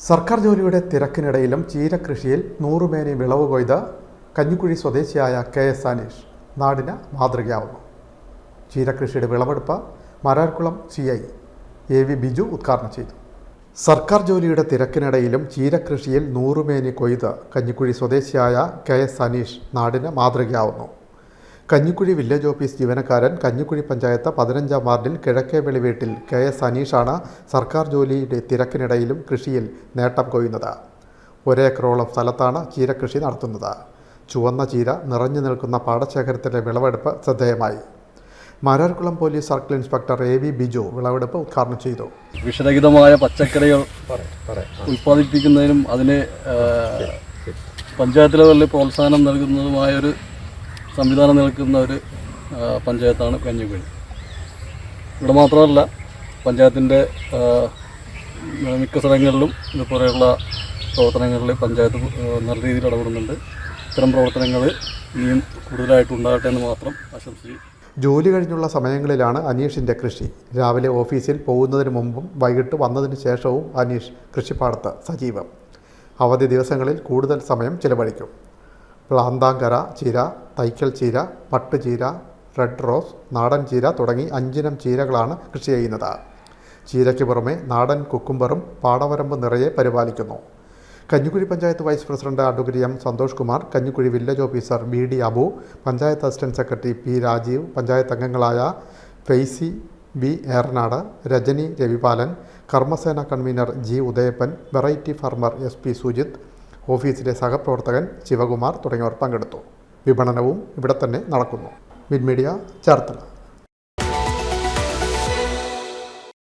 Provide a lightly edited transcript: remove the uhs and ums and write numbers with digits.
സർക്കാർ ജോലിയുടെ തിരക്കിനിടയിലും ചീരകൃഷിയിൽ 100 മേനി വിളവ് കൊയ്ത കഞ്ഞിക്കുഴി സ്വദേശിയായ KS അനീഷ് നാടിന് മാതൃകയാവുന്നു. ചീരകൃഷിയുടെ വിളവെടുപ്പ് മാരാർകുളം CI AV ബിജു ഉദ്ഘാടനം ചെയ്തു. സർക്കാർ ജോലിയുടെ തിരക്കിനിടയിലും ചീരകൃഷിയിൽ 100 മേനി കൊയ്ത കഞ്ഞിക്കുഴി സ്വദേശിയായ KS അനീഷ് നാടിന് മാതൃകയാവുന്നു. കഞ്ഞിക്കുഴി വില്ലേജ് ഓഫീസ് ജീവനക്കാരൻ, കഞ്ഞിക്കുഴി പഞ്ചായത്ത് 15-ാം വാർഡിൽ കിഴക്കേവെളി വീട്ടിൽ KS അനീഷാണ് സർക്കാർ ജോലിയുടെ തിരക്കിനിടയിലും കൃഷിയിൽ നേട്ടം കൊയ്യുന്നത്. 1 ഏക്കറോളം സ്ഥലത്താണ് ചീരകൃഷി നടത്തുന്നത്. ചുവന്ന ചീര നിറഞ്ഞു നിൽക്കുന്ന പാടശേഖരത്തിലെ വിളവെടുപ്പ് ശ്രദ്ധേയമായി. Mararikulam police circle inspector AV Biju വിളവെടുപ്പ് ഉദ്ഘാടനം ചെയ്തു. വിഷരഹിതമായ പച്ചക്കറികൾ ഉൽപ്പാദിപ്പിക്കുന്നതിനും അതിന് പഞ്ചായത്ത് ലെവലിൽ പ്രോത്സാഹനം നൽകുന്നതുമായൊരു സംവിധാനം നിൽക്കുന്ന ഒരു പഞ്ചായത്താണ് കഞ്ഞിക്കുഴി. ഇവിടെ മാത്രമല്ല, പഞ്ചായത്തിൻ്റെ മിക്ക സ്ഥലങ്ങളിലും ഇതുപോലെയുള്ള പ്രവർത്തനങ്ങളിൽ പഞ്ചായത്ത് നല്ല രീതിയിൽ ഇടപെടുന്നുണ്ട്. ഇത്തരം പ്രവർത്തനങ്ങൾ ഇനിയും കൂടുതലായിട്ട് ഉണ്ടാകട്ടെ എന്ന് മാത്രം ആശംസിച്ചു. ജോലി കഴിഞ്ഞുള്ള സമയങ്ങളിലാണ് അനീഷിൻ്റെ കൃഷി. രാവിലെ ഓഫീസിൽ പോകുന്നതിന് മുമ്പും വൈകിട്ട് വന്നതിന് ശേഷവും അനീഷ് കൃഷിപ്പാടത്ത് സജീവം. അവധി ദിവസങ്ങളിൽ കൂടുതൽ സമയം ചിലവഴിക്കും. പ്ലാന്താങ്കര ചീര, തൈക്കൽ ചീര, പട്ടുചീര, റെഡ് റോസ്, നാടൻ ചീര തുടങ്ങി 5 ഇനം ചീരകളാണ് കൃഷി ചെയ്യുന്നത്. ചീരയ്ക്ക് പുറമെ നാടൻ കുക്കുംബറും പാടവരമ്പ് നിറയെ പരിപാലിക്കുന്നു. Kanjikuzhi panchayat vice president advocate M Santhosh Kumar, Kanjikuzhi village officer BD Abu, panchayat assistant secretary P Rajeev, panchayat അംഗങ്ങളായ Faisy B Eranad, Rajani Ravipalan, Karmasena convener G Udayappan, variety farmer SP Sujith, ഓഫീസിലെ സഹപ്രവർത്തകൻ ശിവകുമാർ തുടങ്ങിയവർ പങ്കെടുത്തു. വിപണനവും ഇവിടെ തന്നെ നടക്കുന്നു. Mid media, Cherthala.